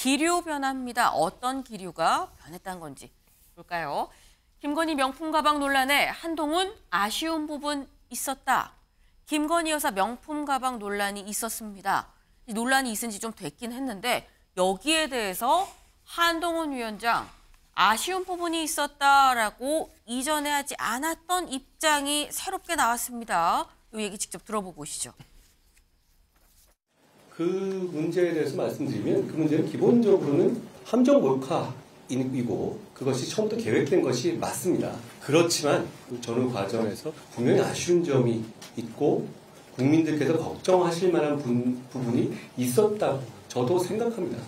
기류 변화입니다. 어떤 기류가 변했다는 건지 볼까요? 김건희 명품 가방 논란에 한동훈 아쉬운 부분 있었다. 김건희 여사 명품 가방 논란이 있었습니다. 이 논란이 있은 지 좀 됐긴 했는데 여기에 대해서 한동훈 위원장 아쉬운 부분이 있었다라고 이전에 하지 않았던 입장이 새롭게 나왔습니다. 이 얘기 직접 들어보고 오시죠. 그 문제에 대해서 말씀드리면 그 문제는 기본적으로는 함정 몰카이고 그것이 처음부터 계획된 것이 맞습니다. 그렇지만 저는 과정에서 분명히 아쉬운 점이 있고 국민들께서 걱정하실 만한 부분이 있었다고 저도 생각합니다.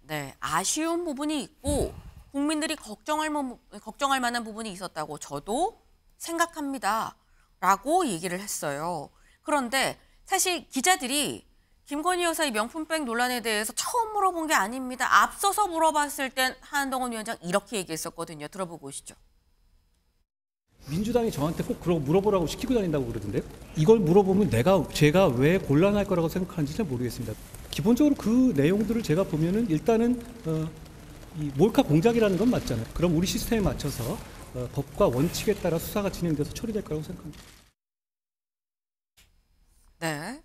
네, 아쉬운 부분이 있고 국민들이 걱정할 만한 부분이 있었다고 저도 생각합니다. 라고 얘기를 했어요. 그런데 사실 기자들이 김건희 여사의 명품백 논란에 대해서 처음 물어본 게 아닙니다. 앞서서 물어봤을 땐 한동훈 위원장 이렇게 얘기했었거든요. 들어보고 오시죠. 민주당이 저한테 꼭 그러고 물어보라고 시키고 다닌다고 그러던데요. 이걸 물어보면 제가 왜 곤란할 거라고 생각하는지 잘 모르겠습니다. 기본적으로 그 내용들을 제가 보면은 일단은 이 몰카 공작이라는 건 맞잖아요. 그럼 우리 시스템에 맞춰서 법과 원칙에 따라 수사가 진행돼서 처리될 거라고 생각합니다. 네,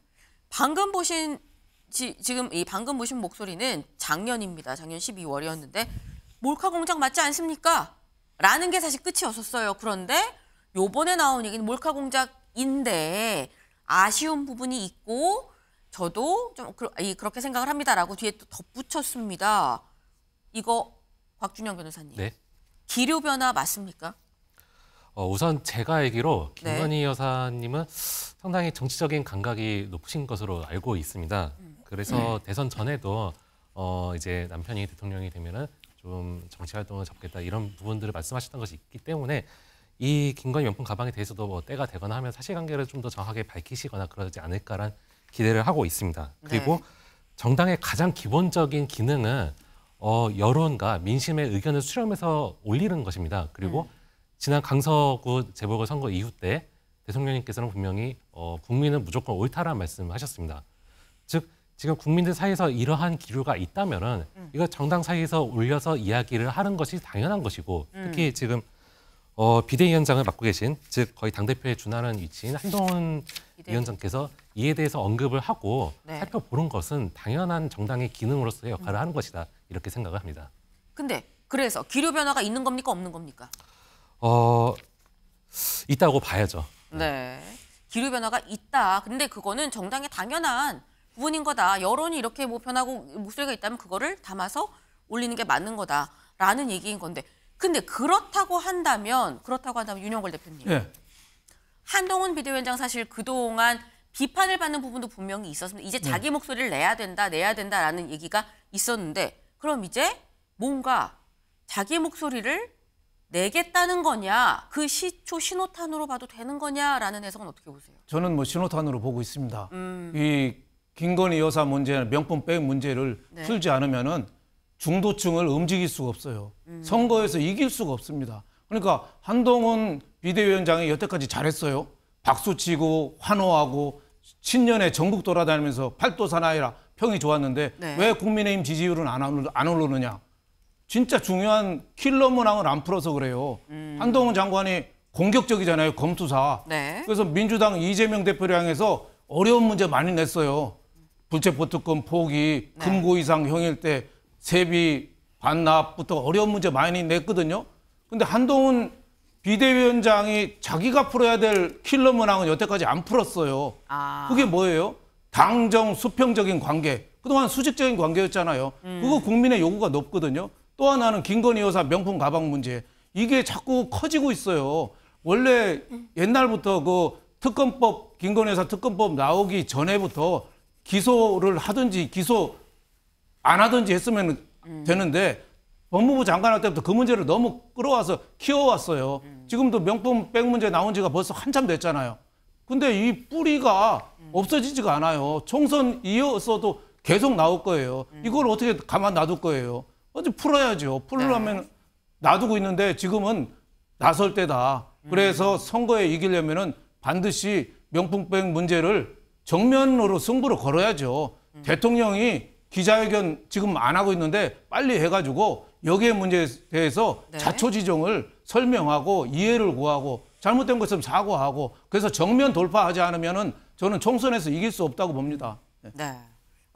방금 보신 목소리는 작년입니다. 작년 12월이었는데 몰카 공작 맞지 않습니까? 라는 게 사실 끝이었었어요. 그런데 요번에 나온 얘기는 몰카 공작인데 아쉬운 부분이 있고 저도 좀 그렇게 생각을 합니다라고 뒤에 또 덧붙였습니다. 이거 곽준영 변호사님. 네. 기류 변화 맞습니까? 우선 제가 알기로 김건희 네. 여사님은 상당히 정치적인 감각이 높으신 것으로 알고 있습니다. 그래서 대선 전에도 이제 남편이 대통령이 되면은 좀 정치 활동을 접겠다 이런 부분들을 말씀하셨던 것이 있기 때문에 이 김건희 명품 가방에 대해서도 뭐 때가 되거나 하면 사실관계를 좀 더 정확하게 밝히시거나 그러지 않을까라는 기대를 하고 있습니다. 그리고 네. 정당의 가장 기본적인 기능은 여론과 민심의 의견을 수렴해서 올리는 것입니다. 그리고 지난 강서구 재보궐선거 이후 때 대통령님께서는 분명히 국민은 무조건 옳다라는 말씀을 하셨습니다. 즉 지금 국민들 사이에서 이러한 기류가 있다면은 이거 정당 사이에서 올려서 이야기를 하는 것이 당연한 것이고 특히 지금 비대위원장을 맡고 계신 즉 거의 당대표에 준하는 위치인 한동훈 위원장께서 이에 대해서 언급을 하고 네. 살펴보는 것은 당연한 정당의 기능으로서의 역할을 하는 것이다 이렇게 생각을 합니다. 근데 그래서 기류 변화가 있는 겁니까 없는 겁니까? 있다고 봐야죠. 네. 기류 변화가 있다. 근데 그거는 정당의 당연한 부분인 거다. 여론이 이렇게 뭐 변하고 목소리가 있다면 그거를 담아서 올리는 게 맞는 거다라는 얘기인 건데. 근데 그렇다고 한다면 윤영걸 대표님. 네. 한동훈 비대위원장 사실 그동안 비판을 받는 부분도 분명히 있었습니다. 이제 자기 목소리를 내야 된다라는 얘기가 있었는데 그럼 이제 뭔가 자기 목소리를 내겠다는 거냐, 그 시초 신호탄으로 봐도 되는 거냐라는 해석은 어떻게 보세요? 저는 뭐 신호탄으로 보고 있습니다. 이 김건희 여사 문제, 명품백 문제를 네. 풀지 않으면은 중도층을 움직일 수가 없어요. 선거에서 이길 수가 없습니다. 그러니까 한동훈 비대위원장이 여태까지 잘했어요. 박수치고 환호하고 신년에 전국 돌아다니면서 팔도 사나이라 평이 좋았는데 네. 왜 국민의힘 지지율은 안 오르느냐. 진짜 중요한 킬러 문항을 안 풀어서 그래요. 한동훈 장관이 공격적이잖아요. 검투사. 네. 그래서 민주당 이재명 대표를 향해서 어려운 문제 많이 냈어요. 불체포 특권 포기, 네. 금고 이상 형일 때 세비 반납부터 어려운 문제 많이 냈거든요. 근데 한동훈 비대위원장이 자기가 풀어야 될 킬러 문항은 여태까지 안 풀었어요. 그게 뭐예요? 당정 수평적인 관계. 그동안 수직적인 관계였잖아요. 그거 국민의 요구가 높거든요. 또 하나는 김건희 여사 명품 가방 문제. 이게 자꾸 커지고 있어요. 원래 옛날부터 그 특검법, 김건희 여사 특검법 나오기 전에부터 기소를 하든지 기소 안 하든지 했으면 되는데 법무부 장관 할 때부터 그 문제를 너무 끌어와서 키워왔어요. 지금도 명품백 문제 나온 지가 벌써 한참 됐잖아요. 근데 이 뿌리가 없어지지가 않아요. 총선 이어서도 계속 나올 거예요. 이걸 어떻게 가만 놔둘 거예요. 어디 풀어야죠. 풀려면 놔두고 있는데 지금은 나설 때다. 그래서 선거에 이기려면은 반드시 명품백 문제를 정면으로 승부를 걸어야죠. 대통령이 기자회견 지금 안 하고 있는데 빨리 해가지고 여기에 문제에 대해서 네. 자초지종을 설명하고 이해를 구하고 잘못된 것은 사과하고 그래서 정면 돌파하지 않으면은 저는 총선에서 이길 수 없다고 봅니다. 네.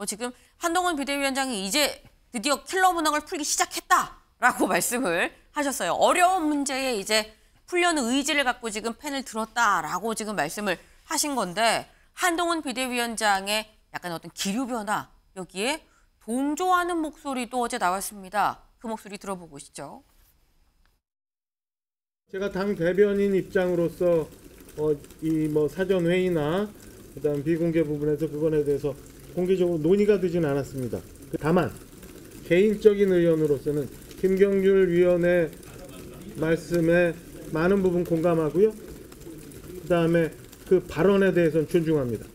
지금 한동훈 비대위원장이 이제 드디어 킬러 문항을 풀기 시작했다라고 말씀을 하셨어요. 어려운 문제에 이제 풀려는 의지를 갖고 지금 펜을 들었다라고 지금 말씀을 하신 건데 한동훈 비대위원장의 약간 어떤 기류 변화 여기에 동조하는 목소리도 어제 나왔습니다. 그 목소리 들어보고 오시죠. 제가 당 대변인 입장으로서 이 뭐 사전 회의나 그다음 비공개 부분에서 그거에 대해서 공개적으로 논의가 되지는 않았습니다. 다만 개인적인 의견으로서는 김경률 위원의 말씀에 많은 부분 공감하고요. 그다음에 그 발언에 대해서는 존중합니다.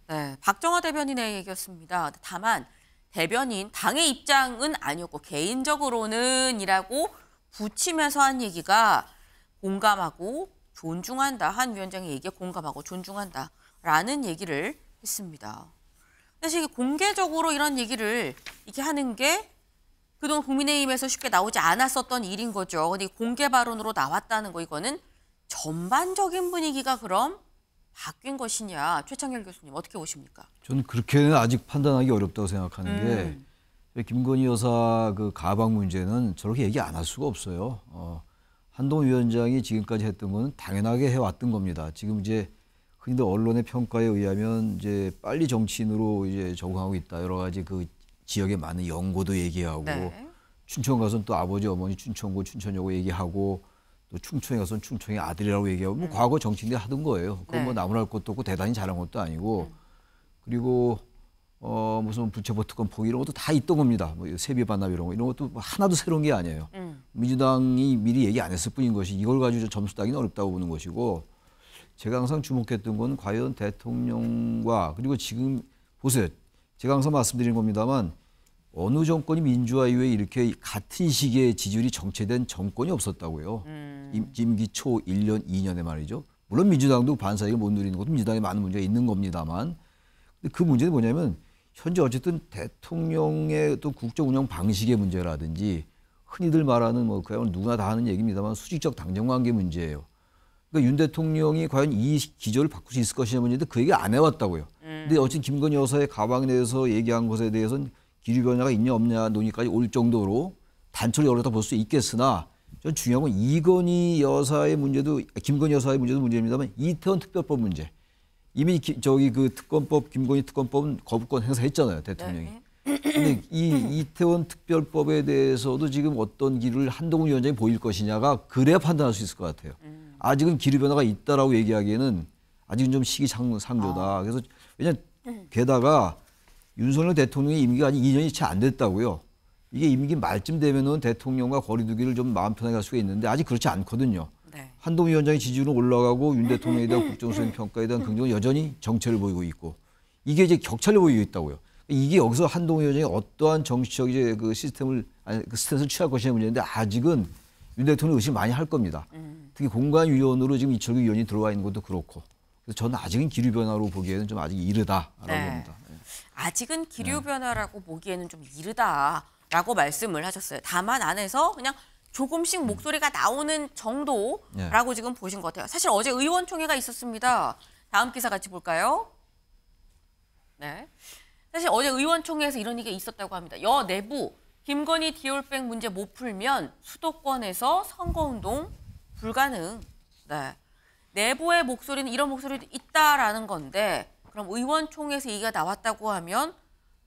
네, 박정화 대변인의 얘기였습니다. 다만 대변인 당의 입장은 아니었고 개인적으로는이라고 붙이면서 한 얘기가 공감하고 존중한다. 한 위원장의 얘기에 공감하고 존중한다라는 얘기를 했습니다. 사실 공개적으로 이런 얘기를 이렇게 하는 게 그동안 국민의힘에서 쉽게 나오지 않았었던 일인 거죠. 근데 공개 발언으로 나왔다는 거 이거는 전반적인 분위기가 그럼 바뀐 것이냐. 최창렬 교수님 어떻게 보십니까? 저는 그렇게는 아직 판단하기 어렵다고 생각하는 게 김건희 여사 그 가방 문제는 저렇게 얘기 안 할 수가 없어요. 한동훈 위원장이 지금까지 했던 거는 당연하게 해왔던 겁니다. 지금 이제 흔히들 언론의 평가에 의하면 이제 빨리 정치인으로 이제 적응하고 있다. 여러 가지 그 지역에 많은 연고도 얘기하고 네. 춘천 가서는 또 아버지 어머니 춘천고 춘천여고 얘기하고 또 충청에 가서는 충청의 아들이라고 얘기하고 뭐 과거 정치인들이 하던 거예요. 그건 뭐 나무랄 것도 없고 대단히 잘한 것도 아니고 그리고 무슨 부채보 특검 포기 이런 것도 다 있던 겁니다. 뭐 세비 반납 이런 것도 뭐 하나도 새로운 게 아니에요. 민주당이 미리 얘기 안 했을 뿐인 것이 이걸 가지고 점수 따기는 어렵다고 보는 것이고 제가 항상 주목했던 건 과연 대통령과 그리고 지금 보세요. 제가 항상 말씀드린 겁니다만 어느 정권이 민주화 이후에 이렇게 같은 시기에 지지율이 정체된 정권이 없었다고요. 임기 초 1년, 2년에 말이죠. 물론 민주당도 반사이익을 못 누리는 것도 민주당에 많은 문제가 있는 겁니다만 근데 그 문제는 뭐냐면 현재 어쨌든 대통령의 또 국정 운영 방식의 문제라든지 흔히들 말하는 뭐 그야말로 누구나 다 하는 얘기입니다만 수직적 당정관계 문제예요. 그러니까 윤 대통령이 과연 이 기조를 바꿀 수 있을 것이냐 문제인데 그 얘기를 안 해왔다고요. 근데 어쨌든 김건희 여사의 가방에 대해서 얘기한 것에 대해서는 기류 변화가 있냐 없냐 논의까지 올 정도로 단초를 열었다 볼 수 있겠으나 전 중요한 건 이건희 여사의 문제도 김건희 여사의 문제도 문제입니다만 이태원 특별법 문제 이미 그 특검법 김건희 특검법은 거부권 행사했잖아요 대통령이. 근데 이 이태원 특별법에 대해서도 지금 어떤 기류를 한동훈 위원장이 보일 것이냐가 그래야 판단할 수 있을 것 같아요. 아직은 기류 변화가 있다라고 얘기하기에는 아직은 좀 시기상조다. 그래서 왜냐 게다가 윤석열 대통령의 임기가 아직 2년이 채 안 됐다고요. 이게 임기 말쯤 되면은 대통령과 거리두기를 좀 마음 편하게 할 수가 있는데 아직 그렇지 않거든요. 네. 한동훈 위원장의 지지율은 올라가고 윤 대통령에 대한 국정수행 평가에 대한 긍정은 여전히 정체를 보이고 있고 이게 이제 격차를 보이고 있다고요. 이게 여기서 한동훈 위원장이 어떠한 정치적 이제 그 시스템을 그 스탠스를 취할 것이냐 문제인데 아직은 윤 대통령 의심 많이 할 겁니다. 특히 공관위원으로 지금 이철규 위원이 들어와 있는 것도 그렇고 그래서 저는 아직은 기류 변화로 보기에는 좀 아직 이르다라고 봅니다. 아직은 기류 변화라고 보기에는 좀 이르다라고 말씀을 하셨어요. 다만 안에서 그냥 조금씩 목소리가 나오는 정도라고 지금 보신 것 같아요. 사실 어제 의원총회가 있었습니다. 다음 기사 같이 볼까요? 네. 사실 어제 의원총회에서 이런 얘기가 있었다고 합니다. 여 내부 김건희 디올백 문제 못 풀면 수도권에서 선거운동 불가능. 네. 내부의 목소리는 이런 목소리도 있다라는 건데 그럼 의원총회에서 얘기가 나왔다고 하면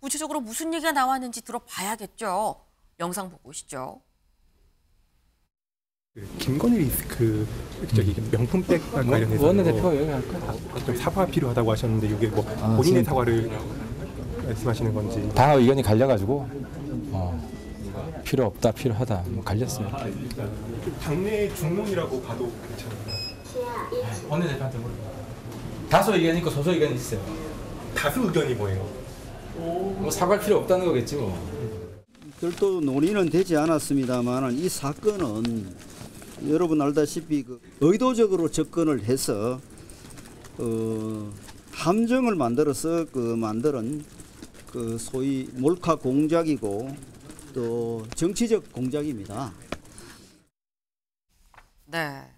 구체적으로 무슨 얘기가 나왔는지 들어봐야겠죠. 영상 보고 오시죠. 김건희 명품백 관련해서 원내대표가 여기 할까? 좀 사과가 필요하다고 하셨는데 이게 뭐 본인의 사과를 말씀하시는 건지 당 의견이 갈려가지고 필요 없다 필요하다 뭐 갈렸어요. 당내 중론이라고 봐도 괜찮아요. 원내대표한테 물어봐. 다수 의견이 있고 소수 의견이 있어요. 다수 의견이 뭐예요? 뭐 사과할 필요 없다는 거겠지 뭐. 별도 논의는 되지 않았습니다만 이 사건은 여러분 알다시피 의도적으로 접근을 해서 함정을 만들어서 만드는 그 소위 몰카 공작이고 또 정치적 공작입니다. 네.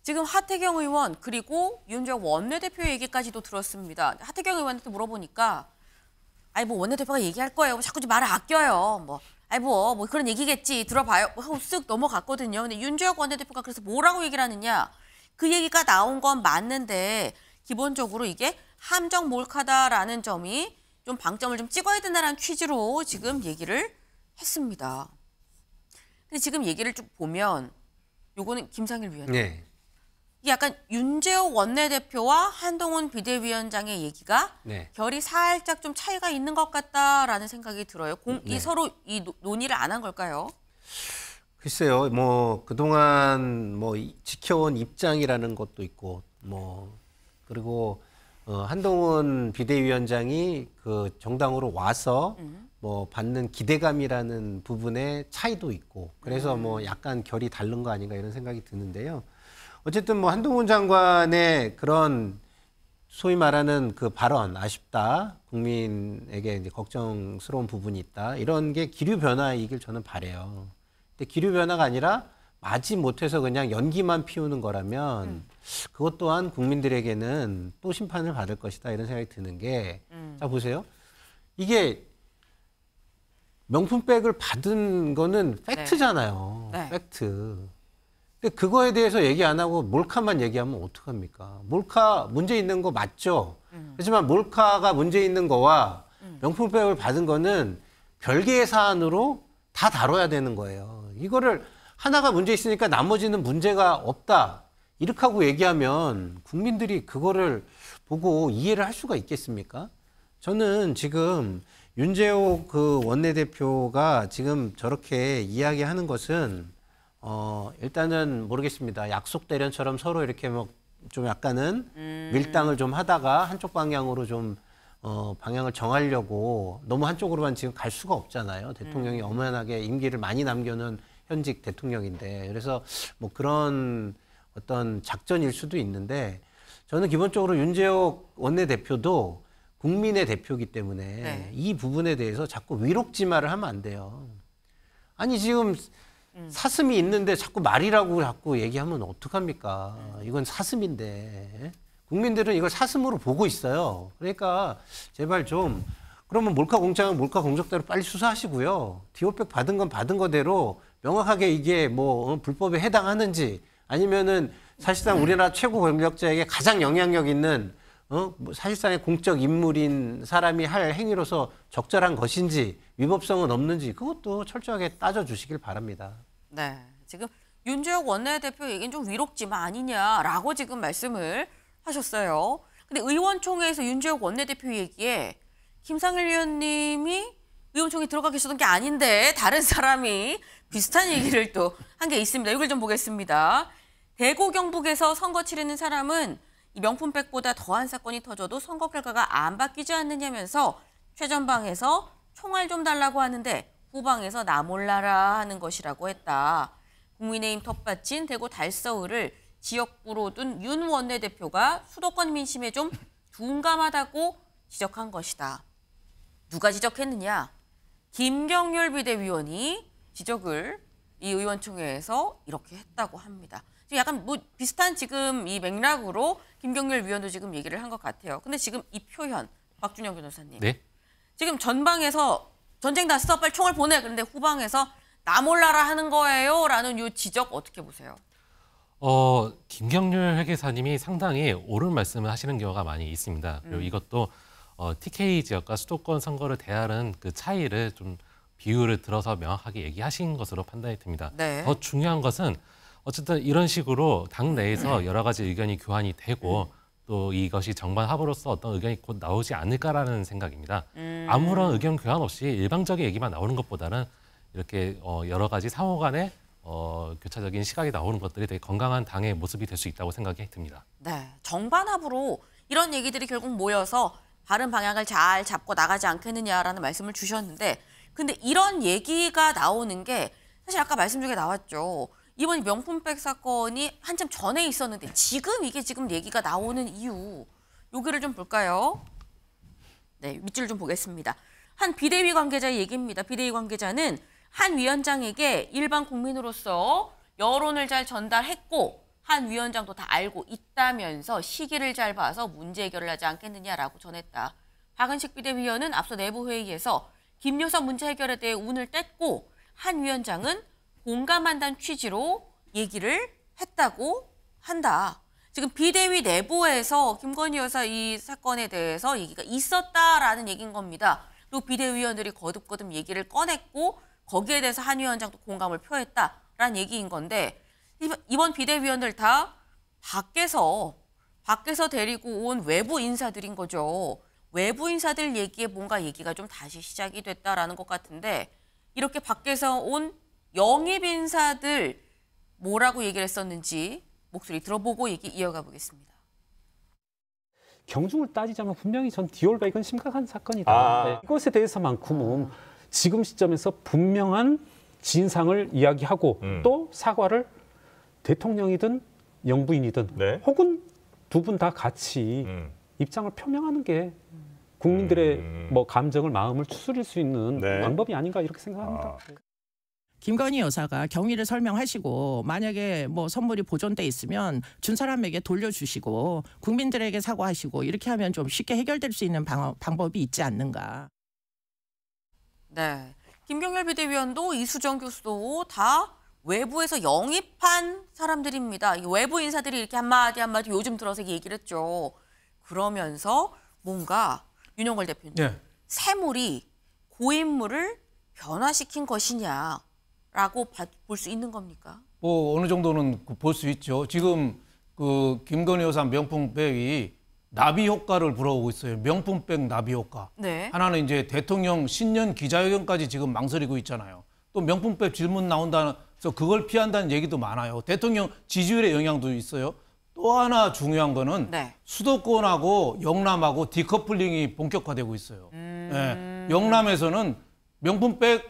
지금 하태경 의원 그리고 윤재욱 원내대표 얘기까지도 들었습니다. 하태경 의원한테 물어보니까 아이 뭐 원내대표가 얘기할 거예요. 자꾸 말을 아껴요. 뭐 아이 뭐 그런 얘기겠지. 들어봐요. 하고 쓱 넘어갔거든요. 근데 윤재욱 원내대표가 그래서 뭐라고 얘기를 하느냐. 그 얘기가 나온 건 맞는데 기본적으로 이게 함정 몰카다라는 점이 좀 방점을 좀 찍어야 된다는 취지로 지금 얘기를 했습니다. 근데 지금 얘기를 쭉 보면 요거는 김상일 위원님. 네. 이게 약간 윤재욱 원내대표와 한동훈 비대위원장의 얘기가 네. 결이 살짝 좀 차이가 있는 것 같다라는 생각이 들어요. 이 네. 서로 이 논의를 안 한 걸까요? 글쎄요, 뭐 그동안 뭐 지켜온 입장이라는 것도 있고, 뭐 그리고 한동훈 비대위원장이 그 정당으로 와서 뭐 받는 기대감이라는 부분의 차이도 있고, 그래서 뭐 약간 결이 다른 거 아닌가 이런 생각이 드는데요. 어쨌든 뭐 한동훈 장관의 그런 소위 말하는 그 발언 아쉽다, 국민에게 이제 걱정스러운 부분이 있다, 이런 게 기류 변화이길 저는 바래요. 근데 기류 변화가 아니라 마지 못해서 그냥 연기만 피우는 거라면 그것 또한 국민들에게는 또 심판을 받을 것이다 이런 생각이 드는 게, 자 보세요. 이게 명품백을 받은 거는 팩트잖아요. 네. 팩트. 근데 그거에 대해서 얘기 안 하고 몰카만 얘기하면 어떡합니까? 몰카 문제 있는 거 맞죠? 하지만 몰카가 문제 있는 거와 명품백을 받은 거는 별개의 사안으로 다 다뤄야 되는 거예요. 이거를 하나가 문제 있으니까 나머지는 문제가 없다, 이렇게 하고 얘기하면 국민들이 그거를 보고 이해를 할 수가 있겠습니까? 저는 지금 윤재욱 그 원내대표가 지금 저렇게 이야기하는 것은 일단은 모르겠습니다. 약속 대련처럼 서로 이렇게 뭐 좀 약간은 밀당을 좀 하다가 한쪽 방향으로 좀 방향을 정하려고, 너무 한쪽으로만 지금 갈 수가 없잖아요. 대통령이 엄연하게 임기를 많이 남겨놓은 현직 대통령인데, 그래서 뭐 그런 어떤 작전일 수도 있는데, 저는 기본적으로 윤재욱 원내대표도 국민의 대표이기 때문에 이 부분에 대해서 자꾸 위록지말을 하면 안 돼요. 아니 지금 사슴이 있는데 자꾸 말이라고 자꾸 얘기하면 어떡합니까? 이건 사슴인데 국민들은 이걸 사슴으로 보고 있어요. 그러니까 제발 좀, 그러면 몰카 공작은 몰카 공작대로 빨리 수사하시고요. 디오백 받은 건 받은 거대로 명확하게 이게 뭐 불법에 해당하는지, 아니면은 사실상 우리나라 최고 권력자에게 가장 영향력 있는 뭐 사실상의 공적 인물인 사람이 할 행위로서 적절한 것인지, 위법성은 없는지, 그것도 철저하게 따져주시길 바랍니다. 네, 지금 윤재욱 원내대표 얘기는 좀 위록지만 아니냐라고 지금 말씀을 하셨어요. 근데 의원총회에서 윤재욱 원내대표 얘기에 김상일 위원님이 의원총회 들어가 계셨던 게 아닌데 다른 사람이 비슷한 얘기를 또 한 게 있습니다. 이걸 좀 보겠습니다. 대구 경북에서 선거 치르는 사람은 이 명품백보다 더한 사건이 터져도 선거 결과가 안 바뀌지 않느냐면서 최전방에서 총알 좀 달라고 하는데 후방에서 나 몰라라 하는 것이라고 했다. 국민의힘 텃밭인 대구 달서울을 지역구로 둔 윤 원내대표가 수도권 민심에 좀 둔감하다고 지적한 것이다. 누가 지적했느냐? 김경률 비대위원이 지적을 이 의원총회에서 이렇게 했다고 합니다. 지금 약간 뭐 비슷한 지금 이 맥락으로 김경률 위원도 지금 얘기를 한 것 같아요. 근데 지금 이 표현, 박준영 변호사님. 네. 지금 전방에서 전쟁 났어, 빨리 총을 보내. 그런데 후방에서 나 몰라라 하는 거예요. 라는 이 지적 어떻게 보세요? 김경률 회계사님이 상당히 옳은 말씀을 하시는 경우가 많이 있습니다. 그리고 이것도 TK 지역과 수도권 선거를 대하는 그 차이를 좀 비율을 들어서 명확하게 얘기하신 것으로 판단이 됩니다. 네. 더 중요한 것은 어쨌든 이런 식으로 당 내에서 여러 가지 의견이 교환이 되고 또 이것이 정반 합으로서 어떤 의견이 곧 나오지 않을까라는 생각입니다. 아무런 의견 교환 없이 일방적인 얘기만 나오는 것보다는 이렇게 여러 가지 상호 간의 교차적인 시각이 나오는 것들이 되게 건강한 당의 모습이 될 수 있다고 생각이 듭니다. 네, 정반합으로 이런 얘기들이 결국 모여서 바른 방향을 잘 잡고 나가지 않겠느냐라는 말씀을 주셨는데, 근데 이런 얘기가 나오는 게 사실 아까 말씀 중에 나왔죠. 이번 명품백 사건이 한참 전에 있었는데 지금 이게 지금 얘기가 나오는 이유, 여기를 좀 볼까요? 네, 밑줄 좀 보겠습니다. 한 비대위 관계자의 얘기입니다. 비대위 관계자는 한 위원장에게 일반 국민으로서 여론을 잘 전달했고 한 위원장도 다 알고 있다면서 시기를 잘 봐서 문제 해결을 하지 않겠느냐라고 전했다. 박은식 비대위원은 앞서 내부 회의에서 김여사 문제 해결에 대해 운을 뗐고 한 위원장은 공감한다는 취지로 얘기를 했다고 한다. 지금 비대위 내부에서 김건희 여사 이 사건에 대해서 얘기가 있었다라는 얘기인 겁니다. 그리고 비대위원들이 거듭거듭 얘기를 꺼냈고 거기에 대해서 한 위원장도 공감을 표했다라는 얘기인 건데 이번 비대위원들 다 밖에서 데리고 온 외부 인사들인 거죠. 외부 인사들 얘기에 뭔가 얘기가 좀 다시 시작이 됐다라는 것 같은데 이렇게 밖에서 온 영입 인사들 뭐라고 얘기를 했었는지 목소리 들어보고 얘기 이어가 보겠습니다. 경중을 따지자면 분명히 전 디올백은 심각한 사건이다. 네. 이것에 대해서만큼은 지금 시점에서 분명한 진상을 이야기하고 또 사과를 대통령이든 영부인이든 혹은 두 분 다 같이 입장을 표명하는 게 국민들의 뭐 감정을 마음을 추스릴 수 있는 방법이 아닌가 이렇게 생각합니다. 김건희 여사가 경위를 설명하시고 만약에 뭐 선물이 보존돼 있으면 준 사람에게 돌려주시고 국민들에게 사과하시고 이렇게 하면 좀 쉽게 해결될 수 있는 방법이 있지 않는가. 네, 김경열 비대위원도 이수정 교수도 다 외부에서 영입한 사람들입니다. 외부 인사들이 이렇게 한마디 요즘 들어서 얘기를 했죠. 그러면서 뭔가 윤영걸 대표님, 새물이 고인물을 변화시킨 것이냐라고 볼 수 있는 겁니까? 뭐 어느 정도는 볼 수 있죠. 지금 그 김건희 여사 명품백이 나비 효과를 불어오고 있어요. 명품백 나비 효과. 네. 하나는 이제 대통령 신년 기자회견까지 지금 망설이고 있잖아요. 또 명품백 질문 나온다는 그걸 피한다는 얘기도 많아요. 대통령 지지율의 영향도 있어요. 또 하나 중요한 거는 수도권하고 영남하고 디커플링이 본격화되고 있어요. 영남에서는 명품백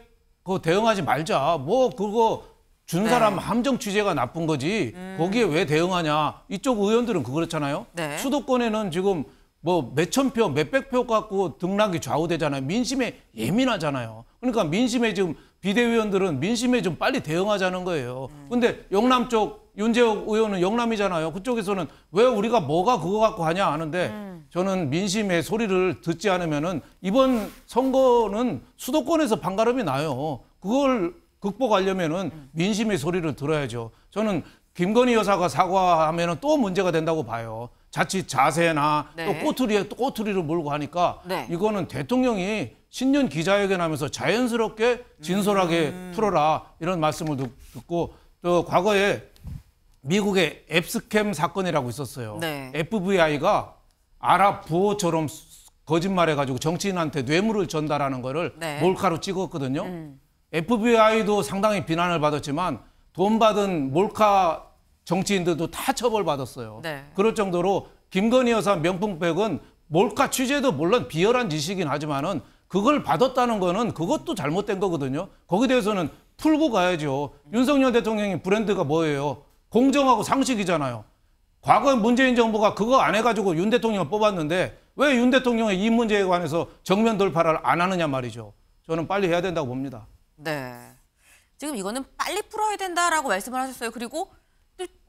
그거 대응하지 말자. 뭐 그거 준 사람 함정 취재가 나쁜 거지. 거기에 왜 대응하냐. 이쪽 의원들은 그렇잖아요. 수도권에는 지금 뭐 몇천 표, 몇백 표 갖고 등락이 좌우되잖아요. 민심에 예민하잖아요. 그러니까 민심에 지금 비대위원들은 민심에 좀 빨리 대응하자는 거예요. 근데 영남 쪽 윤재욱 의원은 영남이잖아요. 그쪽에서는 왜 우리가 뭐가 그거 갖고 하냐 하는데 저는 민심의 소리를 듣지 않으면은 이번 선거는 수도권에서 반가름이 나요. 그걸 극복하려면은 민심의 소리를 들어야죠. 저는 김건희 여사가 사과하면은 또 문제가 된다고 봐요. 자칫 자세나 또 꼬투리를 몰고 하니까 이거는 대통령이 신년 기자회견하면서 자연스럽게 진솔하게 풀어라 이런 말씀을 듣고 또 과거에 미국의 앱스캠 사건이라고 있었어요. FBI가 아랍 부호처럼 거짓말해가지고 정치인한테 뇌물을 전달하는 거를 몰카로 찍었거든요. FBI도 상당히 비난을 받았지만 돈 받은 몰카 정치인들도 다 처벌받았어요. 그럴 정도로 김건희 여사 명품백은 몰카 취재도 물론 비열한 짓이긴 하지만은 그걸 받았다는 거는 그것도 잘못된 거거든요. 거기에 대해서는 풀고 가야죠. 윤석열 대통령의 브랜드가 뭐예요? 공정하고 상식이잖아요. 과거 문재인 정부가 그거 안 해가지고 윤 대통령을 뽑았는데 왜 윤 대통령의 이 문제에 관해서 정면 돌파를 안 하느냐 말이죠. 저는 빨리 해야 된다고 봅니다. 네. 지금 이거는 빨리 풀어야 된다라고 말씀을 하셨어요. 그리고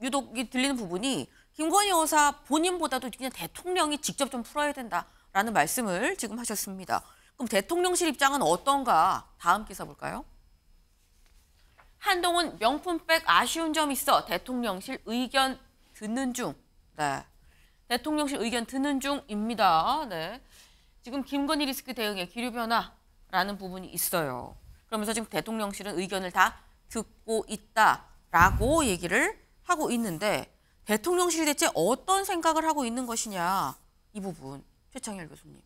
유독 들리는 부분이 김건희 여사 본인보다도 그냥 대통령이 직접 좀 풀어야 된다라는 말씀을 지금 하셨습니다. 그럼 대통령실 입장은 어떤가? 다음 기사 볼까요? 한동훈 명품백 아쉬운 점 있어 대통령실 의견 듣는 중. 네. 대통령실 의견 듣는 중입니다. 네. 지금 김건희 리스크 대응에 기류 변화라는 부분이 있어요. 그러면서 지금 대통령실은 의견을 다 듣고 있다라고 얘기를 하고 있는데 대통령실이 대체 어떤 생각을 하고 있는 것이냐 이 부분 최창열 교수님.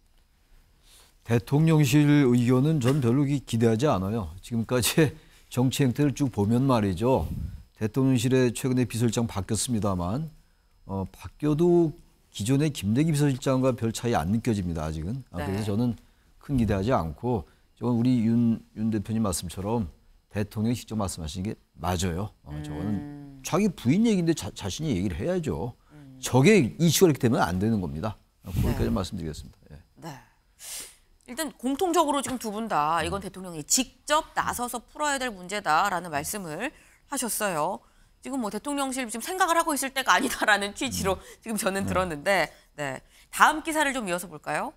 대통령실 의견은 전 별로 기대하지 않아요. 지금까지 정치 행태를 쭉 보면 말이죠. 대통령실에 최근에 비서실장 바뀌었습니다만 바뀌어도 기존의 김대기 비서실장과 별 차이 안 느껴집니다. 아직은. 그래서 저는 큰 기대하지 않고 우리 윤 대표님 말씀처럼 대통령이 직접 말씀하시는 게 맞아요. 저거는 자기 부인 얘기인데 자신이 얘기를 해야죠. 저게 이슈가 이렇게 되면 안 되는 겁니다. 거기까지 말씀드리겠습니다. 네. 일단 공통적으로 지금 두 분 다 이건 대통령이 직접 나서서 풀어야 될 문제다라는 말씀을 하셨어요. 지금 뭐 대통령실 지금 생각을 하고 있을 때가 아니다라는 취지로 지금 저는 들었는데, 네. 다음 기사를 좀 이어서 볼까요?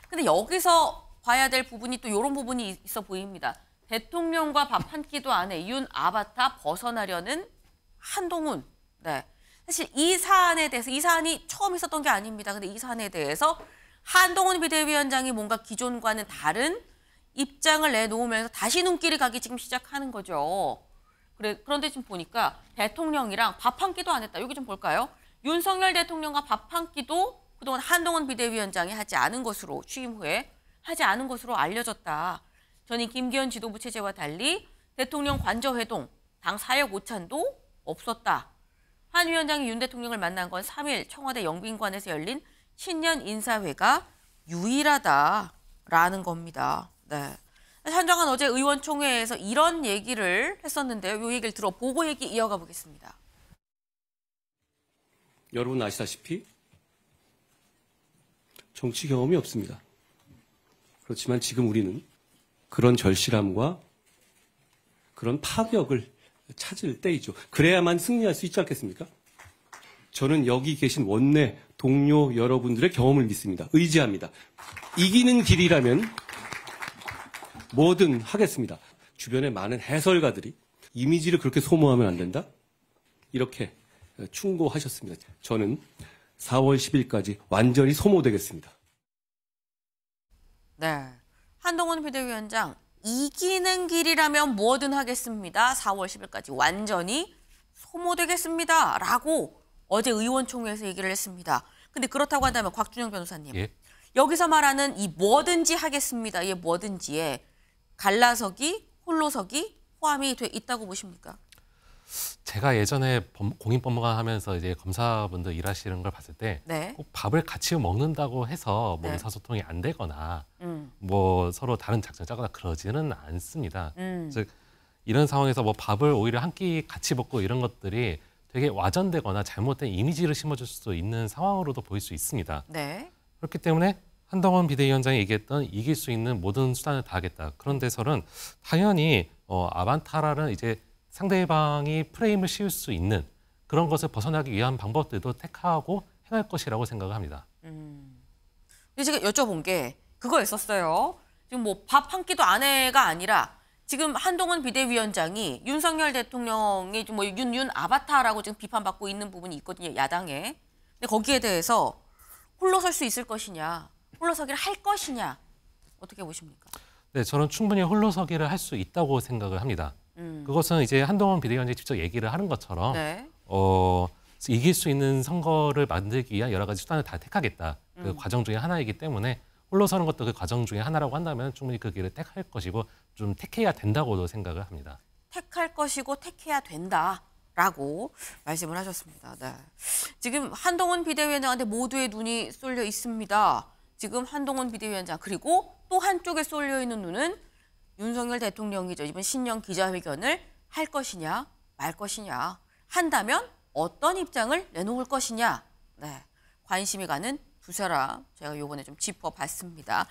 근데 여기서 봐야 될 부분이 또 이런 부분이 있어 보입니다. 대통령과 밥 한 끼도 안 해 윤 아바타 벗어나려는 한동훈. 네. 사실 이 사안에 대해서 이 사안이 처음 있었던 게 아닙니다. 근데 이 사안에 대해서 한동훈 비대위원장이 뭔가 기존과는 다른 입장을 내놓으면서 다시 눈길이 가기 지금 시작하는 거죠. 그런데 지금 보니까 대통령이랑 밥 한 끼도 안 했다. 여기 좀 볼까요? 윤석열 대통령과 밥 한 끼도 그동안 한동훈 비대위원장이 하지 않은 것으로 취임 후에 하지 않은 것으로 알려졌다. 전임 김기현 지도부 체제와 달리 대통령 관저회동, 당 사역 오찬도 없었다. 한 위원장이 윤 대통령을 만난 건 3일 청와대 영빈관에서 열린 신년 인사회가 유일하다라는 겁니다. 네. 한정환 어제 의원총회에서 이런 얘기를 했었는데요. 이 얘기를 들어보고 얘기 이어가 보겠습니다. 여러분 아시다시피 정치 경험이 없습니다. 그렇지만 지금 우리는 그런 절실함과 그런 파격을 찾을 때이죠. 그래야만 승리할 수 있지 않겠습니까? 저는 여기 계신 원내 동료 여러분들의 경험을 믿습니다. 의지합니다. 이기는 길이라면 뭐든 하겠습니다. 주변에 많은 해설가들이 이미지를 그렇게 소모하면 안 된다? 이렇게 충고하셨습니다. 저는 4월 10일까지 완전히 소모되겠습니다. 네, 한동훈 비대위원장 이기는 길이라면 뭐든 하겠습니다. 4월 10일까지 완전히 소모되겠습니다. 라고 어제 의원총회에서 얘기를 했습니다. 근데 그렇다고 한다면 곽준영 변호사님. 예. 여기서 말하는 이 뭐든지 하겠습니다. 이 뭐든지에 갈라서기, 홀로서기 포함이 돼 있다고 보십니까? 제가 예전에 공인법무관 하면서 이제 검사분들 일하시는 걸 봤을 때 네. 꼭 밥을 같이 먹는다고 해서 뭐 네. 의사소통이 안 되거나 뭐 서로 다른 작전을 짜거나 그러지는 않습니다. 즉 이런 상황에서 뭐 밥을 오히려 한 끼 같이 먹고 이런 것들이 되게 와전되거나 잘못된 이미지를 심어줄 수도 있는 상황으로도 보일 수 있습니다. 네. 그렇기 때문에 한동훈 비대위원장이 얘기했던 이길 수 있는 모든 수단을 다하겠다. 그런 데서는 당연히 아반타라는 이제 상대방이 프레임을 씌울 수 있는 그런 것을 벗어나기 위한 방법들도 택하고 행할 것이라고 생각을 합니다. 근데 제가 여쭤본 게 그거였었어요. 지금 뭐 밥 한 끼도 안 해가 아니라 지금 한동훈 비대위원장이 윤석열 대통령이 뭐 윤 아바타라고 지금 비판받고 있는 부분이 있거든요. 야당에. 근데 거기에 대해서 홀로 설 수 있을 것이냐, 홀로서기를 할 것이냐 어떻게 보십니까? 네, 저는 충분히 홀로서기를 할 수 있다고 생각을 합니다. 그것은 이제 한동훈 비대위원장이 직접 얘기를 하는 것처럼 네. 이길 수 있는 선거를 만들기 위한 여러 가지 수단을 다 택하겠다. 그 과정 중에 하나이기 때문에 홀로 서는 것도 그 과정 중에 하나라고 한다면 충분히 그 길을 택할 것이고 좀 택해야 된다고도 생각을 합니다. 택할 것이고 택해야 된다라고 말씀을 하셨습니다. 네. 지금 한동훈 비대위원장한테 모두의 눈이 쏠려 있습니다. 지금 한동훈 비대위원장 그리고 또 한쪽에 쏠려 있는 눈은 윤석열 대통령이죠. 이번 신년 기자회견을 할 것이냐 말 것이냐 한다면 어떤 입장을 내놓을 것이냐 네. 관심이 가는 두 사람 제가 요번에 좀 짚어봤습니다.